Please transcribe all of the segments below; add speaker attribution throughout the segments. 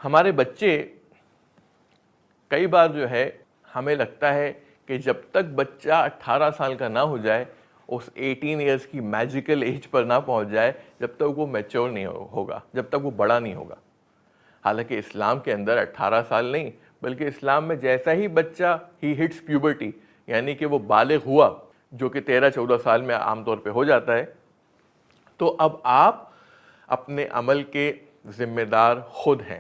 Speaker 1: ہمارے بچے کئی بار جو ہے ہمیں لگتا ہے کہ جب تک بچہ 18 سال کا نہ ہو جائے، اس 18 ایئرس کی میجیکل ایج پر نہ پہنچ جائے، جب تک وہ میچور نہیں ہوگا، جب تک وہ بڑا نہیں ہوگا۔ حالانکہ اسلام کے اندر 18 سال نہیں، بلکہ اسلام میں جیسا ہی بچہ ہی ہٹس پیوبرٹی، یعنی کہ وہ بالغ ہوا، جو کہ 13-14 سال میں عام طور پہ ہو جاتا ہے، تو اب آپ اپنے عمل کے ذمہ دار خود ہیں،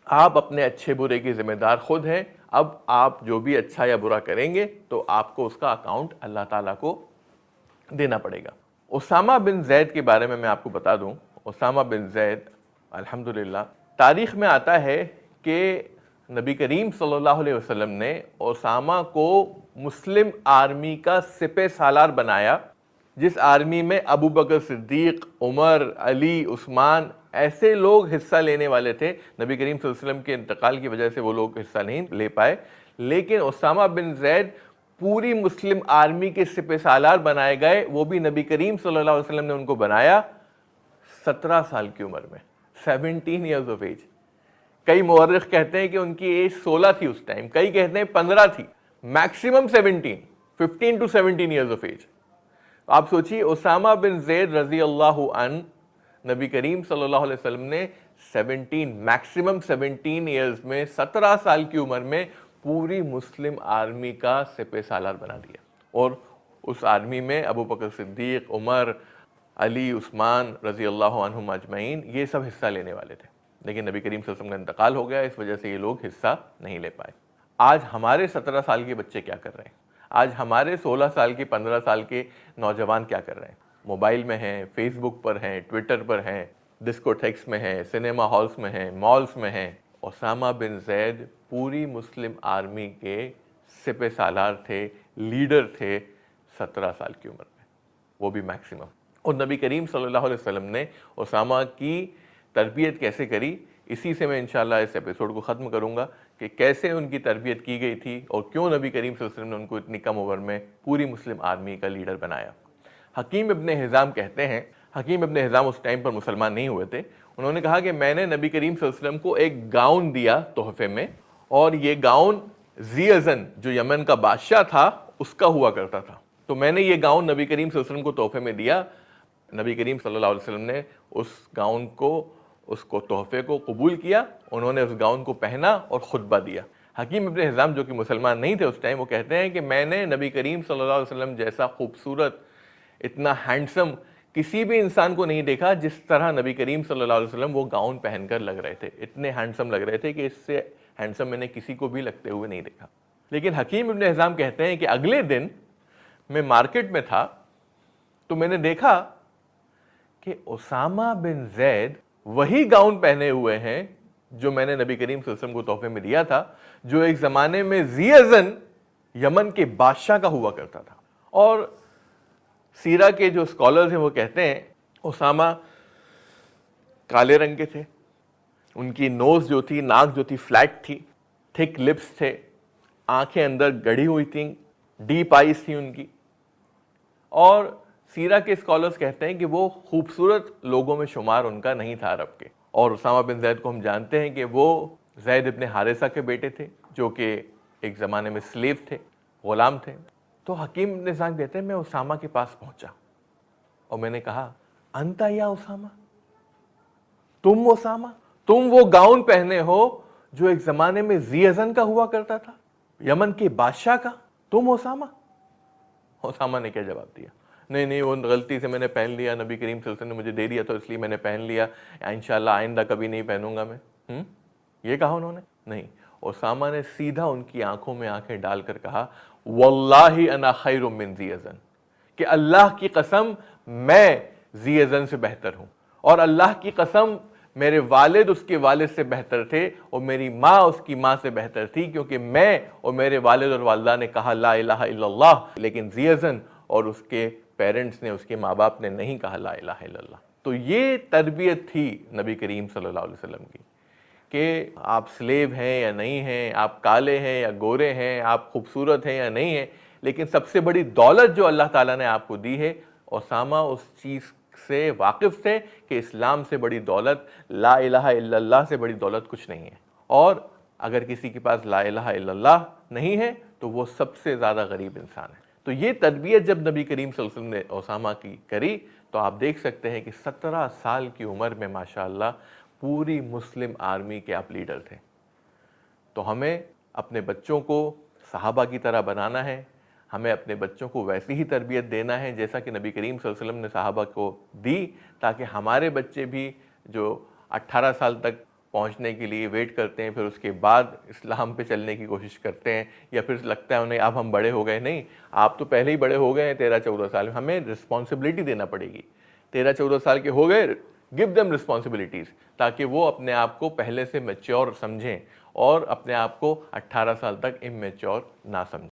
Speaker 1: آپ اپنے اچھے برے کی ذمہ دار خود ہیں۔ اب آپ جو بھی اچھا یا برا کریں گے تو آپ کو اس کا اکاؤنٹ اللہ تعالیٰ کو دینا پڑے گا۔ اسامہ بن زید کے بارے میں آپ کو بتا دوں، اسامہ بن زید الحمدللہ تاریخ میں آتا ہے کہ نبی کریم صلی اللہ علیہ وسلم نے اسامہ کو مسلم آرمی کا سپہ سالار بنایا، جس آرمی میں ابو بکر صدیق، عمر، علی، عثمان ایسے لوگ حصہ لینے والے تھے۔ نبی کریم صلی اللہ علیہ وسلم کے انتقال کی وجہ سے وہ لوگ حصہ نہیں لے پائے، لیکن اسامہ بن زید پوری مسلم آرمی کے سپہ سالار بنائے گئے۔ وہ بھی نبی کریم صلی اللہ علیہ وسلم نے ان کو بنایا 17 سال کی عمر میں، 17 ایئرز آف ایج۔ کئی مورخ کہتے ہیں کہ ان کی ایج 16 تھی اس ٹائم، کئی کہتے ہیں 15 تھی، maximum 15 to 17 years of age. آپ سوچیے، اسامہ بن زید رضی اللہ عنہ، نبی کریم صلی اللہ علیہ وسلم نے 17 ایئرز میں 17 سال کی عمر میں پوری مسلم آرمی کا سپہ سالار بنا دیا، اور اس آرمی میں ابو بکر صدیق، عمر، علی، عثمان رضی اللہ عنہم اجمعین یہ سب حصہ لینے والے تھے، لیکن نبی کریم صلی اللہ علیہ وسلم کا انتقال ہو گیا، اس وجہ سے یہ لوگ حصہ نہیں لے پائے۔ آج ہمارے 17 سال کے بچے کیا کر رہے ہیں؟ آج ہمارے 16 سال کے 15 سال کے نوجوان کیا کر رہے ہیں؟ موبائل میں ہیں، فیس بک پر ہیں، ٹویٹر پر ہیں، ڈسکوٹیکس میں ہیں، سنیما ہالس میں ہیں، مالز میں ہیں۔ اسامہ بن زید پوری مسلم آرمی کے سپہ سالار تھے، لیڈر تھے 17 سال کی عمر میں، وہ بھی میکسیمم۔ اور نبی کریم صلی اللہ علیہ وسلم نے اسامہ کی تربیت کیسے کری، اسی سے میں انشاءاللہ اس ایپیسوڈ کو ختم کروں گا کہ کیسے ان کی تربیت کی گئی تھی اور کیوں نبی کریم صلی اللہ علیہ وسلم نے ان کو اتنی کم عمر میں پوری مسلم آرمی کا لیڈر بنایا۔ حکیم ابن حزام کہتے ہیں، حکیم ابن حزام اس ٹائم پر مسلمان نہیں ہوئے تھے، انہوں نے کہا کہ میں نے نبی کریم صلی اللہ علیہ وسلم کو ایک گاؤن دیا تحفے میں، اور یہ گاؤن ذی ازن جو یمن کا بادشاہ تھا اس کا ہوا کرتا تھا، تو میں نے یہ گاؤن نبی کریم صلی اللہ علیہ وسلم کو تحفے میں دیا۔ نبی کریم صلی اللہ علیہ وسلم نے اس گاؤن کو، اس کو تحفے کو قبول کیا، انہوں نے اس گاؤن کو پہنا اور خطبہ دیا۔ حکیم ابن حزام جو کہ مسلمان نہیں تھے اس ٹائم، وہ کہتے ہیں کہ میں نے نبی کریم صلی اللہ علیہ وسلم جیسا خوبصورت، اتنا ہینڈسم کسی بھی انسان کو نہیں دیکھا جس طرح نبی کریم صلی اللہ علیہ وسلم وہ گاؤن پہن کر لگ رہے تھے، اتنے ہینڈسم لگ رہے تھے کہ اس سے ہینڈسم میں نے کسی کو بھی لگتے ہوئے نہیں دیکھا۔ لیکن حکیم ابن حزام کہتے ہیں کہ اگلے دن میں مارکیٹ میں تھا تو میں نے دیکھا کہ اسامہ بن زید وہی گاؤن پہنے ہوئے ہیں جو میں نے نبی کریم صلی اللہ علیہ وسلم کو تحفے میں دیا تھا، جو ایک زمانے میں ذی ازن یمن کے بادشاہ کا ہوا کرتا تھا۔ اور سیرہ کے جو اسکالرز ہیں وہ کہتے ہیں اسامہ کالے رنگ کے تھے، ان کی نوز جو تھی، ناک جو تھی فلیٹ تھی، تھک لپس تھے، آنکھیں اندر گڑھی ہوئی تھیں، ڈیپ آئیز تھی ان کی، اور سیرہ کے اسکالرز کہتے ہیں کہ وہ خوبصورت لوگوں میں شمار ان کا نہیں تھا عرب کے۔ اور اسامہ بن زید کو ہم جانتے ہیں کہ وہ زید ابن حارثہ کے بیٹے تھے، جو کہ ایک زمانے میں سلیو تھے، غلام تھے۔ تو حکیم ابن حزام کہتے ہیں میں اسامہ کے پاس پہنچا اور میں نے کہا انتا یا اسامہ، تم اسامہ، تم وہ گاؤن پہنے ہو جو ایک زمانے میں ذی ازن کا ہوا کرتا تھا، یمن کے بادشاہ کا، تم اسامہ؟ اسامہ نے کیا جواب دیا؟ نہیں وہ غلطی سے میں نے پہن لیا، نبی کریم صلی اللہ علیہ وسلم نے مجھے دے دیا تو اس لیے میں نے پہن لیا، انشاءاللہ آئندہ کبھی نہیں پہنوں گا میں۔ یہ کہا انہوں نے؟ نہیں، اسامہ نے سیدھا ان کی آنکھوں میں آنکھیں ڈال کر کہا واللہ انا خیر من ذی ازن، کہ اللہ کی قسم میں ذی ازن سے بہتر ہوں، اور اللہ کی قسم میرے والد اس کے والد سے بہتر تھے، اور میری ماں اس کی ماں سے بہتر تھی، کیونکہ میں اور میرے والد اور والدہ نے کہا لا الہ الا اللہ، لیکن ذی ازن اور اس کے پیرنٹس نے، اس کے ماں باپ نے نہیں کہا لا الہ الا اللہ۔ تو یہ تربیت تھی نبی کریم صلی اللہ علیہ وسلم کی، کہ آپ سلیو ہیں یا نہیں ہیں، آپ کالے ہیں یا گورے ہیں، آپ خوبصورت ہیں یا نہیں ہیں، لیکن سب سے بڑی دولت جو اللہ تعالیٰ نے آپ کو دی ہے، اسامہ اس چیز سے واقف تھے کہ اسلام سے بڑی دولت لا الہ الا اللہ سے بڑی دولت کچھ نہیں ہے، اور اگر کسی کے پاس لا الہ الا اللہ نہیں ہے تو وہ سب سے زیادہ غریب انسان ہے۔ تو یہ تربیت جب نبی کریم صلی اللہ علیہ وسلم نے اسامہ کی کری تو آپ دیکھ سکتے ہیں کہ 17 سال کی عمر میں ماشاءاللہ پوری مسلم آرمی کے آپ لیڈر تھے۔ تو ہمیں اپنے بچوں کو صحابہ کی طرح بنانا ہے، ہمیں اپنے بچوں کو ویسی ہی تربیت دینا ہے جیسا کہ نبی کریم صلی اللہ علیہ وسلم نے صحابہ کو دی، تاکہ ہمارے بچے بھی جو 18 سال تک پہنچنے کے لیے ویٹ کرتے ہیں، پھر اس کے بعد اسلام پہ چلنے کی کوشش کرتے ہیں، یا پھر لگتا ہے انہیں اب ہم بڑے ہو گئے، نہیں، آپ تو پہلے ہی بڑے ہو گئے ہیں 13-14 سال میں، ہمیں رسپانسبلٹی دینا پڑے گی۔ 13-14 سال کے ہو گئے، گیو دیم رسپانسبلٹیز، تاکہ وہ اپنے آپ کو پہلے سے میچور سمجھیں اور اپنے آپ کو 18 سال تک امیچور نہ سمجھیں۔